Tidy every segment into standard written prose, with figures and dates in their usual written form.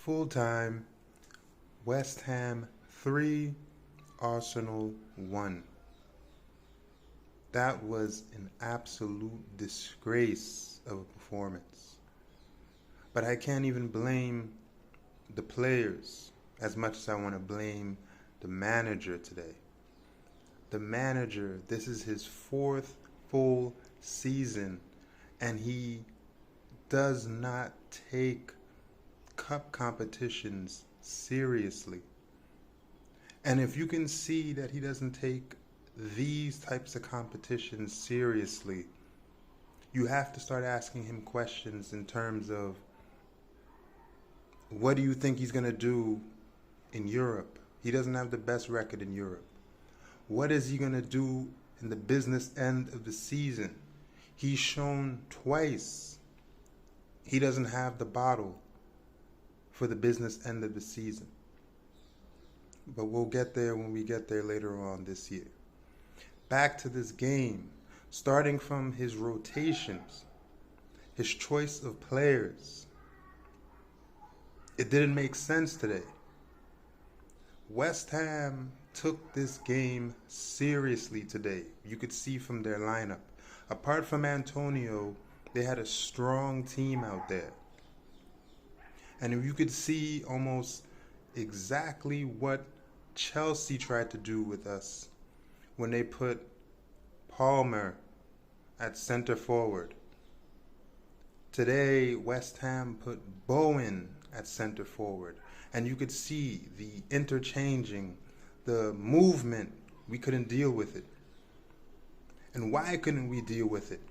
Full time, West Ham 3, Arsenal 1. That was an absolute disgrace of a performance. But I can't even blame the players as much as I want to blame the manager today. The manager, this is his 4th full season, and he does not take cup competitions seriously. And if you can see that he doesn't take these types of competitions seriously, you have to start asking him questions in terms of, what do you think he's going to do in Europe? He doesn't have the best record in Europe. What is he going to do in the business end of the season? He's shown twice he doesn't have the bottle for the business end of the season. But we'll get there when we get there later on this year. Back to this game, starting from his rotations, his choice of players. It didn't make sense today. West Ham took this game seriously today. You could see from their lineup. Apart from Antonio, they had a strong team out there. And you could see almost exactly what Chelsea tried to do with us when they put Palmer at center forward. Today, West Ham put Bowen at center forward. And you could see the interchanging, the movement. We couldn't deal with it. And why couldn't we deal with it?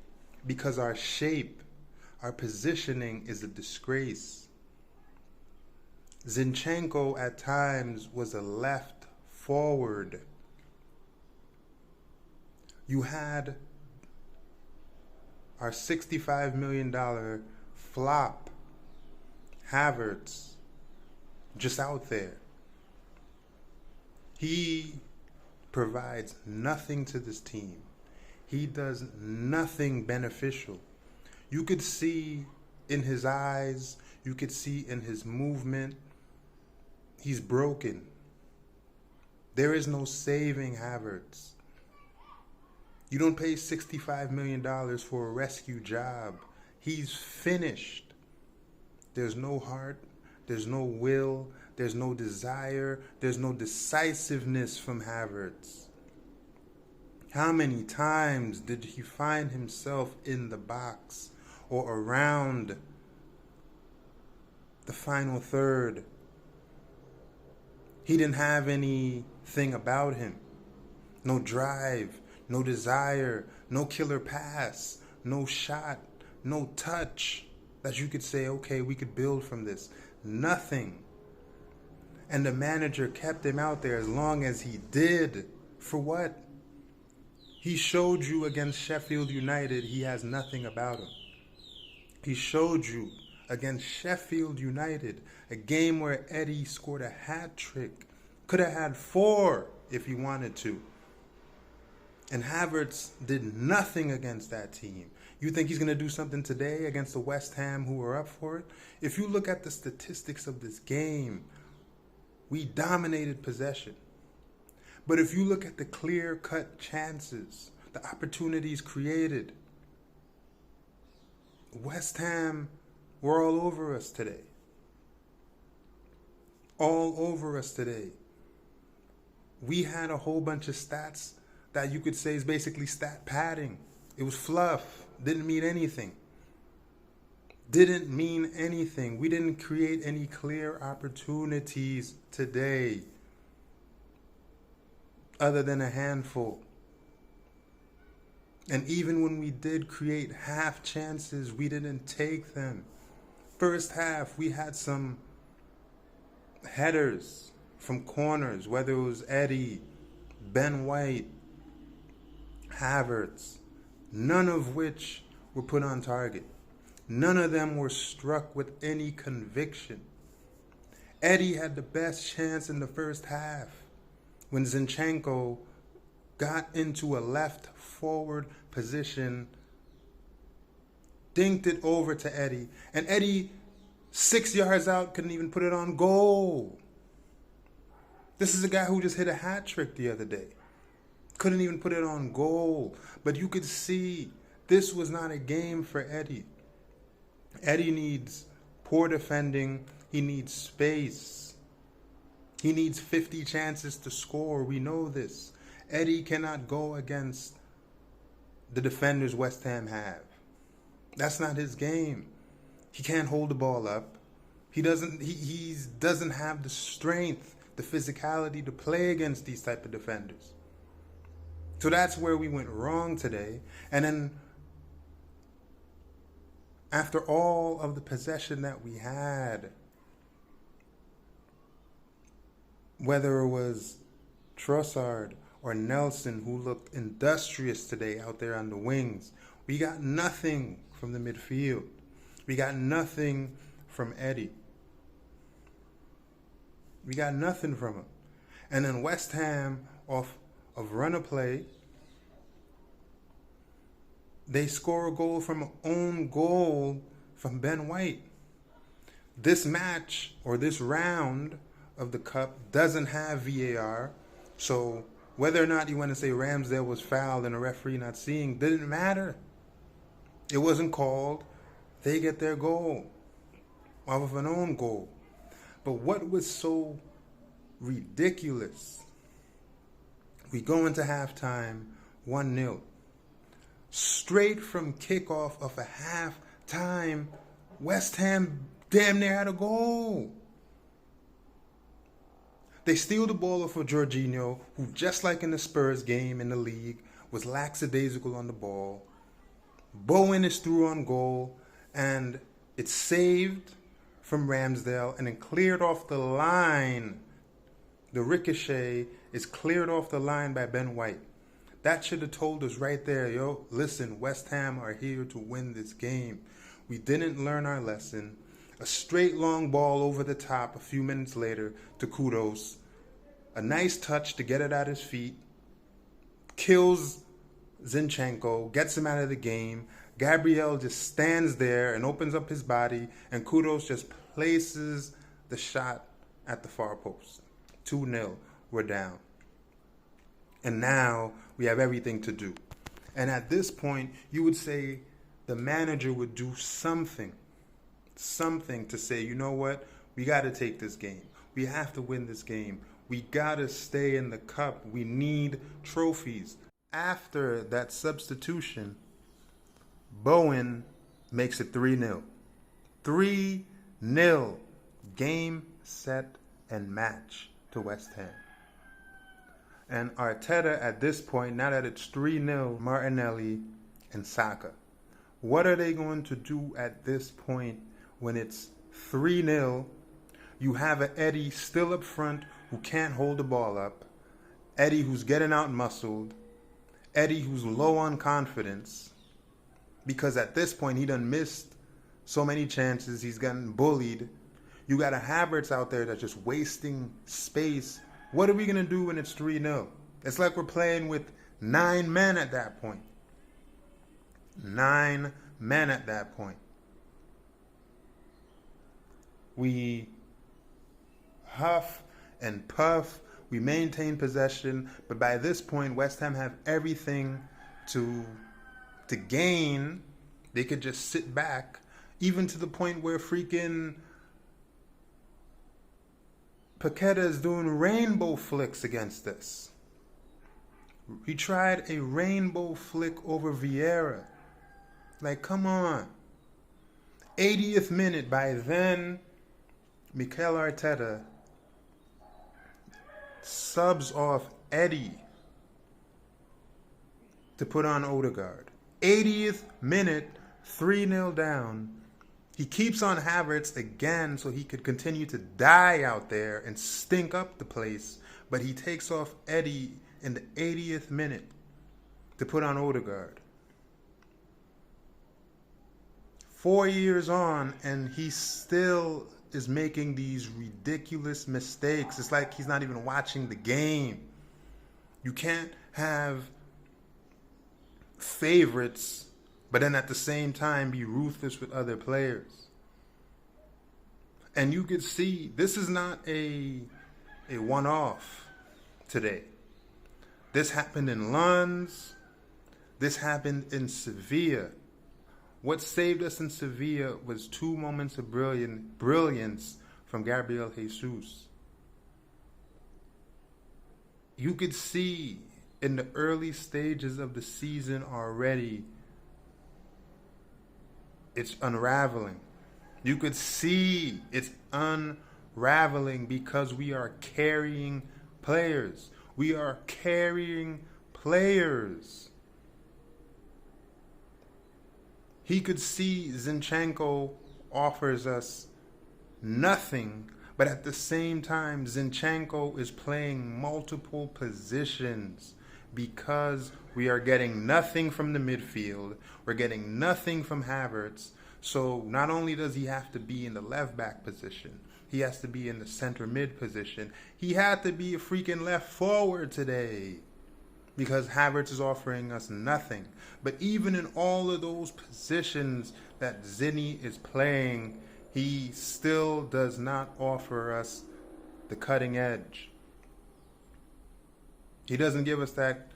Because our shape, our positioning is a disgrace. Zinchenko at times was a left forward. You had our $65 million flop, Havertz, just out there. He provides nothing to this team. He does nothing beneficial. You could see in his eyes, you could see in his movement, he's broken. There is no saving Havertz. You don't pay $65 million for a rescue job. He's finished. There's no heart. There's no will. There's no desire. There's no decisiveness from Havertz. How many times did he find himself in the box or around the final third? He didn't have anything about him. No drive, no desire, no killer pass, no shot, no touch that you could say, okay, we could build from this. Nothing. And the manager kept him out there as long as he did. For what? He showed you against Sheffield United he has nothing about him. He showed you against Sheffield United, a game where Eddie scored a hat trick. Could have had 4 if he wanted to. And Havertz did nothing against that team. You think he's going to do something today against the West Ham who are up for it? If you look at the statistics of this game, we dominated possession. But if you look at the clear-cut chances, the opportunities created, West Ham were all over us today. All over us today. We had a whole bunch of stats that you could say is basically stat padding. It was fluff. Didn't mean anything. Didn't mean anything. We didn't create any clear opportunities today other than a handful. And even when we did create half chances, we didn't take them. First half, we had some headers from corners, whether it was Eddie, Ben White, Havertz, none of which were put on target. None of them were struck with any conviction. Eddie had the best chance in the first half when Zinchenko got into a left forward position, dinked it over to Eddie, and Eddie 6 yards out, couldn't even put it on goal. This is a guy who just hit a hat trick the other day. Couldn't even put it on goal. But you could see this was not a game for Eddie. Eddie needs poor defending. He needs space. He needs 50 chances to score. We know this. Eddie cannot go against the defenders West Ham have. That's not his game. He can't hold the ball up. He doesn't have the strength, the physicality to play against these type of defenders. So that's where we went wrong today. And then after all of the possession that we had, whether it was Trossard or Nelson, who looked industrious today out there on the wings, we got nothing from the midfield. We got nothing from Eddie. We got nothing from him. And then West Ham, off of run of play, they score a goal from an own goal from Ben White. This match, or this round of the Cup, doesn't have VAR. So whether or not you want to say Ramsdale was fouled and a referee not seeing, didn't matter. It wasn't called. They get their goal off of an own goal. But what was so ridiculous, we go into halftime 1-0. Straight from kickoff of a halftime, West Ham damn near had a goal. They steal the ball off of Jorginho, who, just like in the Spurs game in the league, was lackadaisical on the ball. Bowen is through on goal, and it's saved from Ramsdale and then cleared off the line. The ricochet is cleared off the line by Ben White. That should have told us right there, yo, listen, West Ham are here to win this game. We didn't learn our lesson. A straight long ball over the top a few minutes later to Kudos. A nice touch to get it at his feet. Kills Zinchenko, gets him out of the game. Gabriel just stands there and opens up his body, and Kudos just places the shot at the far post. 2-0, we're down. And now we have everything to do. And at this point, you would say the manager would do something to say, you know what, we got to take this game. We have to win this game. We got to stay in the cup. We need trophies. After that substitution, Bowen makes it 3-0. 3-0. Game, set, and match to West Ham. And Arteta at this point, now that it's 3-0, Martinelli and Saka. What are they going to do at this point when it's 3-0? You have an Eddie still up front who can't hold the ball up. Eddie who's getting out muscled. Eddie who's low on confidence. Because at this point he done missed so many chances. He's gotten bullied. You got a Havertz out there that's just wasting space. What are we going to do when it's 3-0? It's like we're playing with 9 men at that point. 9 men at that point. We huff and puff. We maintain possession. But by this point, West Ham have everything to gain. They could just sit back. Even to the point where freaking Paqueta is doing rainbow flicks against us. He tried a rainbow flick over Vieira. Like, come on. 80th minute. By then, Mikel Arteta subs off Eddie to put on Odegaard. 80th minute, 3-0 down. He keeps on Havertz again so he could continue to die out there and stink up the place. But he takes off Eddie in the 80th minute to put on Odegaard. 4 years on, and he still is making these ridiculous mistakes. It's like he's not even watching the game. You can't have favorites, but then at the same time be ruthless with other players. And you could see this is not a one-off today. This happened in Lens. This happened in Sevilla. What saved us in Sevilla was 2 moments of brilliance from Gabriel Jesus. You could see in the early stages of the season already, it's unraveling. You could see it's unraveling because we are carrying players. We are carrying players. He could see Zinchenko offers us nothing, but at the same time, Zinchenko is playing multiple positions because we are getting nothing from the midfield. We're getting nothing from Havertz. So not only does he have to be in the left back position, he has to be in the center mid position. He had to be a freaking left forward today because Havertz is offering us nothing. But even in all of those positions that Zinni is playing, he still does not offer us the cutting edge. He doesn't give us that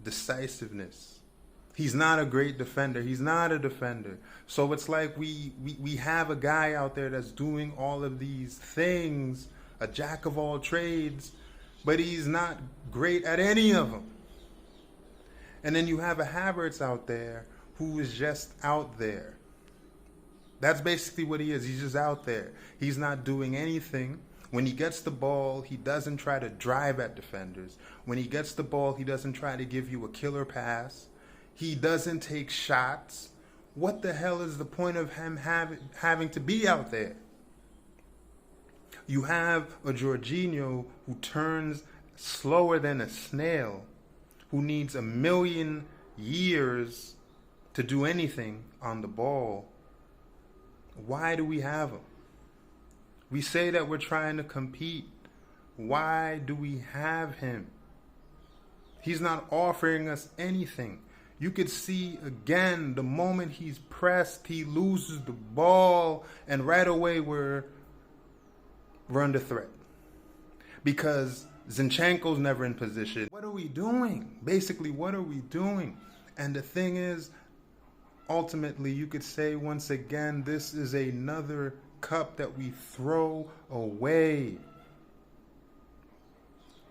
decisiveness. He's not a great defender. He's not a defender. So it's like we have a guy out there that's doing all of these things, a jack of all trades, but he's not great at any of them. And then you have a Havertz out there who is just out there. That's basically what he is. He's just out there. He's not doing anything. When he gets the ball, he doesn't try to drive at defenders. When he gets the ball, he doesn't try to give you a killer pass. He doesn't take shots. What the hell is the point of him having to be out there? You have a Jorginho who turns slower than a snail, who needs 1,000,000 years to do anything on the ball. Why do we have him? We say that we're trying to compete. Why do we have him? He's not offering us anything. You could see again, the moment he's pressed, he loses the ball, and right away we're under threat. Because Zinchenko's never in position. What are we doing? Basically, what are we doing? And the thing is, ultimately, you could say once again, this is another cup that we throw away.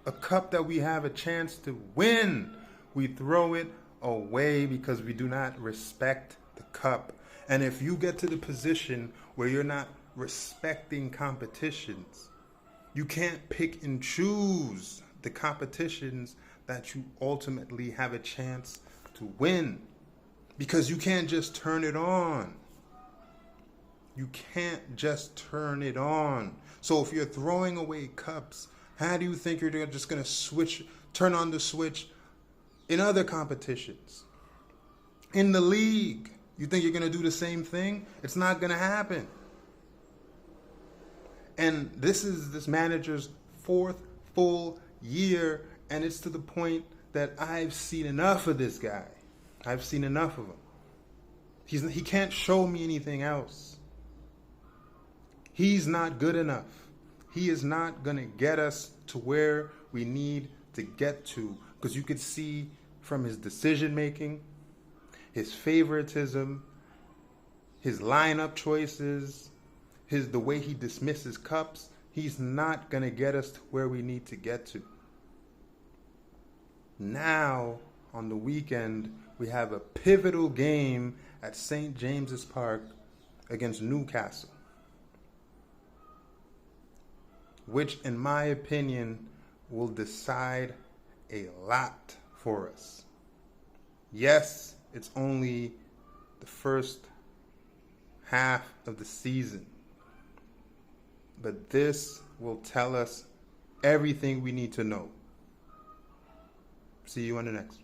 A cup that we have a chance to win. We throw it away because we do not respect the cup. And if you get to the position where you're not respecting competitions, you can't pick and choose the competitions that you ultimately have a chance to win. Because you can't just turn it on. You can't just turn it on. So if you're throwing away cups, how do you think you're just going to turn on the switch in other competitions? In the league, you think you're going to do the same thing? It's not going to happen. And this is this manager's 4th full year, and it's to the point that I've seen enough of this guy. I've seen enough of him. He can't show me anything else. He's not good enough. He is not going to get us to where we need to get to. Because you could see from his decision making, his favoritism, his lineup choices, the way he dismisses cups, he's not going to get us to where we need to get to. Now, on the weekend, we have a pivotal game at St. James's Park against Newcastle, which, in my opinion, will decide a lot for us. Yes, it's only the first half of the season, but this will tell us everything we need to know. See you on the next.